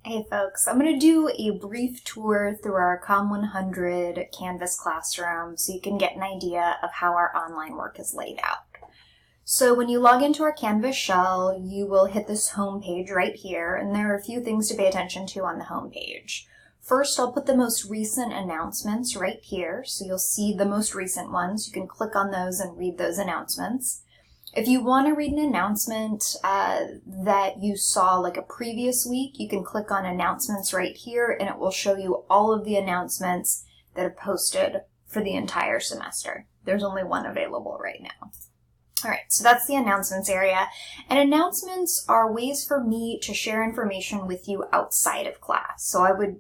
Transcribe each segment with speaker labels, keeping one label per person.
Speaker 1: Hey folks, I'm going to do a brief tour through our COMM 100 Canvas classroom so you can get an idea of how our online work is laid out. So when you log into our Canvas shell, you will hit this home page right here, and there are a few things to pay attention to on the home page. First, I'll put the most recent announcements right here, so you'll see the most recent ones. You can click on those and read those announcements. If you want to read an announcement that you saw like a previous week, you can click on announcements right here and it will show you all of the announcements that are posted for the entire semester. There's only one available right now. All right, so that's the announcements area. And announcements are ways for me to share information with you outside of class. So I would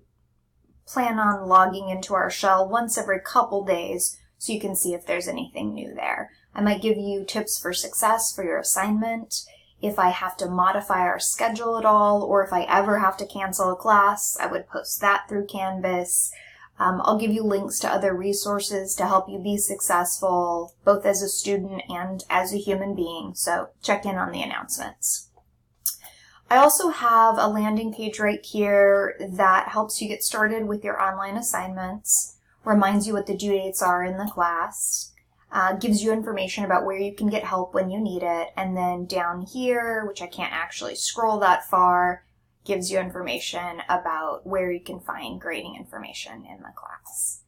Speaker 1: plan on logging into our shell once every couple days so you can see if there's anything new there. I might give you tips for success for your assignment, if I have to modify our schedule at all, or if I ever have to cancel a class, I would post that through Canvas. I'll give you links to other resources to help you be successful, both as a student and as a human being, so check in on the announcements. I also have a landing page right here that helps you get started with your online assignments, reminds you what the due dates are in the class, gives you information about where you can get help when you need it, and then down here, which I can't actually scroll that far, gives you information about where you can find grading information in the class.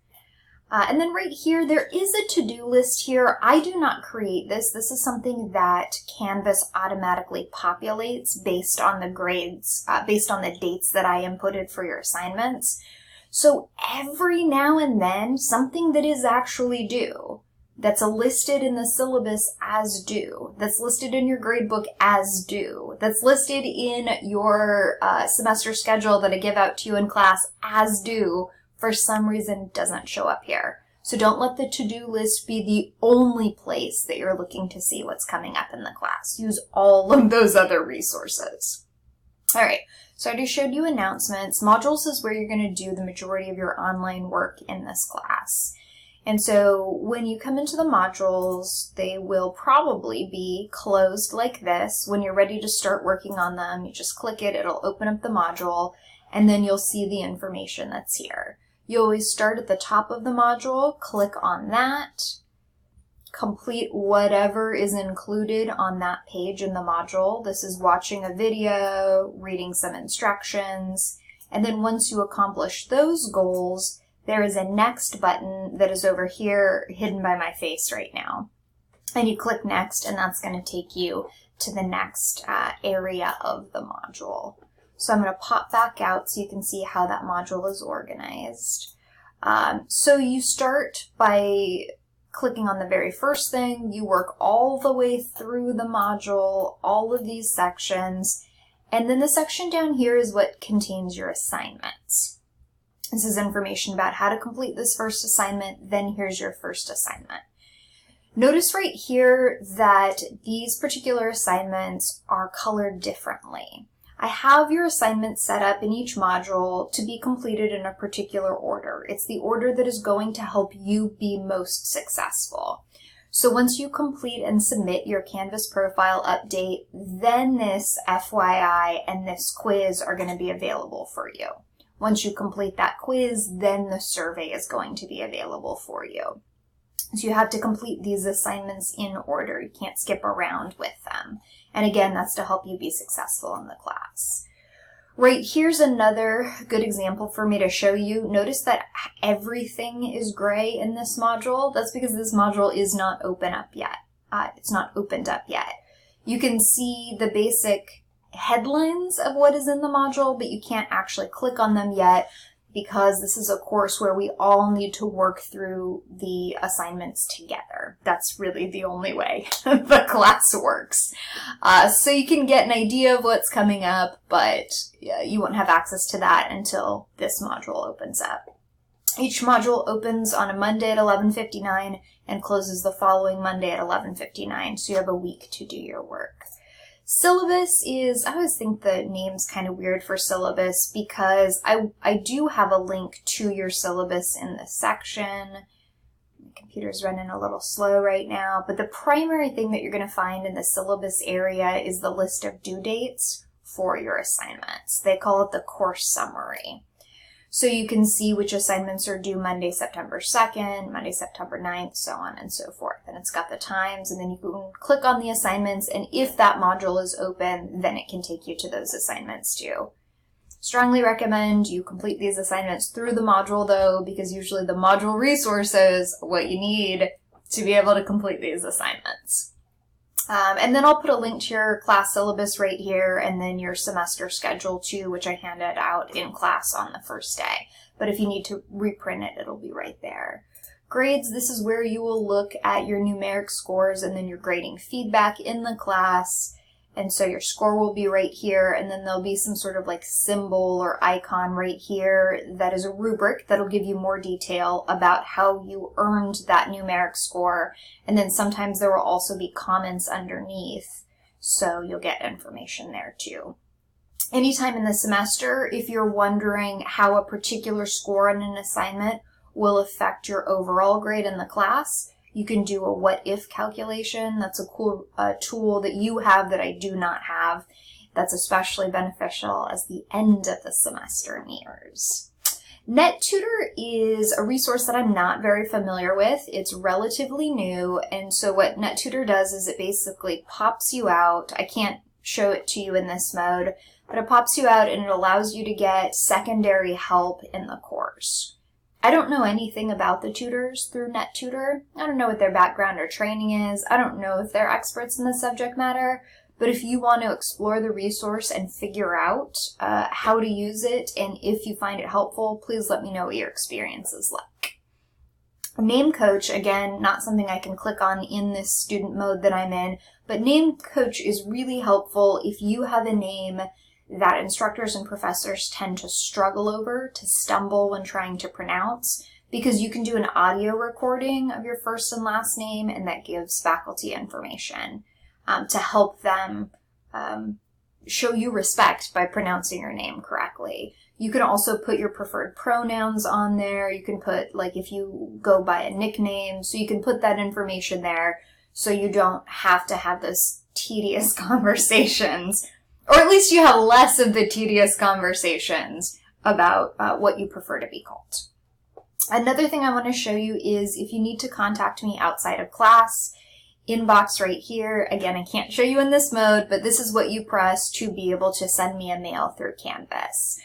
Speaker 1: And then right here, there is a to-do list here. I do not create this. This is something that Canvas automatically populates based on the grades, based on the dates that I inputted for your assignments. So every now and then, something that is actually due, that's listed in the syllabus as due, that's listed in your gradebook as due, that's listed in your semester schedule that I give out to you in class as due, for some reason doesn't show up here. So don't let the to-do list be the only place that you're looking to see what's coming up in the class. Use all of those other resources. All right, so I already showed you announcements. Modules is where you're going to do the majority of your online work in this class. And so when you come into the modules, they will probably be closed like this. When you're ready to start working on them, you just click it, it'll open up the module, and then you'll see the information that's here. You always start at the top of the module, click on that, complete whatever is included on that page in the module. This is watching a video, reading some instructions, and then once you accomplish those goals, there is a next button that is over here hidden by my face right now. And you click next and that's going to take you to the next area of the module. So I'm going to pop back out so you can see how that module is organized. So you start by clicking on the very first thing, you work all the way through the module, all of these sections, and then the section down here is what contains your assignments. This is information about how to complete this first assignment, then here's your first assignment. Notice right here that these particular assignments are colored differently. I have your assignments set up in each module to be completed in a particular order. It's the order that is going to help you be most successful. So once you complete and submit your Canvas profile update, then this FYI and this quiz are going to be available for you. Once you complete that quiz, then the survey is going to be available for you. So you have to complete these assignments in order. You can't skip around with them. And again, that's to help you be successful in the class. Right, here's another good example for me to show you. Notice that everything is gray in this module. That's because this module is not open up yet. It's not opened up yet. You can see the basic headlines of what is in the module, but you can't actually click on them yet because this is a course where we all need to work through the assignments together. That's really the only way the class works. So you can get an idea of what's coming up, but you won't have access to that until this module opens up. Each module opens on a Monday at 11:59 and closes the following Monday at 11:59, so you have a week to do your work. Syllabus is, I always think the name's kind of weird for syllabus because I do have a link to your syllabus in this section. My computer's running a little slow right now, but the primary thing that you're going to find in the syllabus area is the list of due dates for your assignments. They call it the course summary. So you can see which assignments are due Monday, September 2nd, Monday, September 9th, so on and so forth. And it's got the times, and then you can click on the assignments, and if that module is open, then it can take you to those assignments too. Strongly recommend you complete these assignments through the module though, because usually the module resources are what you need to be able to complete these assignments. And then I'll put a link to your class syllabus right here, and then your semester schedule too, which I handed out in class on the first day. But if you need to reprint it, it'll be right there. Grades, this is where you will look at your numeric scores and then your grading feedback in the class. And so your score will be right here, and then there'll be some sort of like symbol or icon right here that is a rubric that'll give you more detail about how you earned that numeric score. And then sometimes there will also be comments underneath, so you'll get information there too. Anytime in the semester, if you're wondering how a particular score on an assignment will affect your overall grade in the class, you can do a what-if calculation. That's a cool tool that you have that I do not have. That's especially beneficial as the end of the semester nears. NetTutor is a resource that I'm not very familiar with. It's relatively new, and so what NetTutor does is it basically pops you out. I can't show it to you in this mode, but it pops you out and it allows you to get secondary help in the course. I don't know anything about the tutors through NetTutor. I don't know what their background or training is. I don't know if they're experts in the subject matter, but if you want to explore the resource and figure out how to use it, and if you find it helpful, please let me know what your experience is like. Name Coach, again, not something I can click on in this student mode that I'm in, but Name Coach is really helpful if you have a name that instructors and professors tend to struggle over, to stumble when trying to pronounce, because you can do an audio recording of your first and last name, and that gives faculty information to help them show you respect by pronouncing your name correctly. You can also put your preferred pronouns on there. You can put, like, if you go by a nickname, so you can put that information there so you don't have to have those tedious conversations. Or at least you have less of the tedious conversations about what you prefer to be called. Another thing I want to show you is if you need to contact me outside of class, inbox right here. Again, I can't show you in this mode, but this is what you press to be able to send me a mail through Canvas.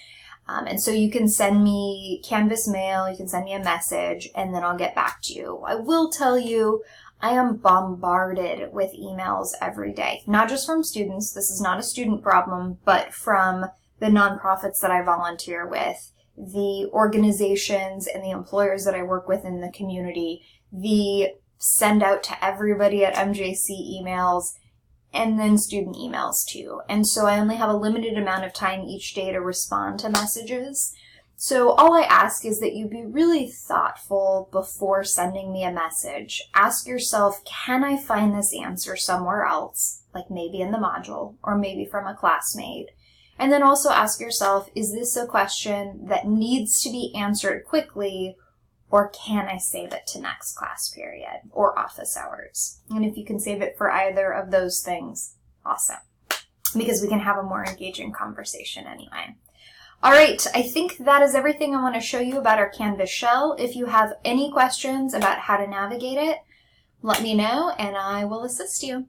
Speaker 1: And so you can send me Canvas mail, you can send me a message, and then I'll get back to you. I will tell you, I am bombarded with emails every day, not just from students. This is not a student problem, but from the nonprofits that I volunteer with, the organizations and the employers that I work with in the community, the send out to everybody at MJC emails, and then student emails too. And so I only have a limited amount of time each day to respond to messages. So all I ask is that you be really thoughtful before sending me a message. Ask yourself, can I find this answer somewhere else, like maybe in the module or maybe from a classmate? And then also ask yourself, is this a question that needs to be answered quickly, or can I save it to next class period or office hours? And if you can save it for either of those things, awesome, because we can have a more engaging conversation anyway. All right, I think that is everything I want to show you about our Canvas shell. If you have any questions about how to navigate it, let me know and I will assist you.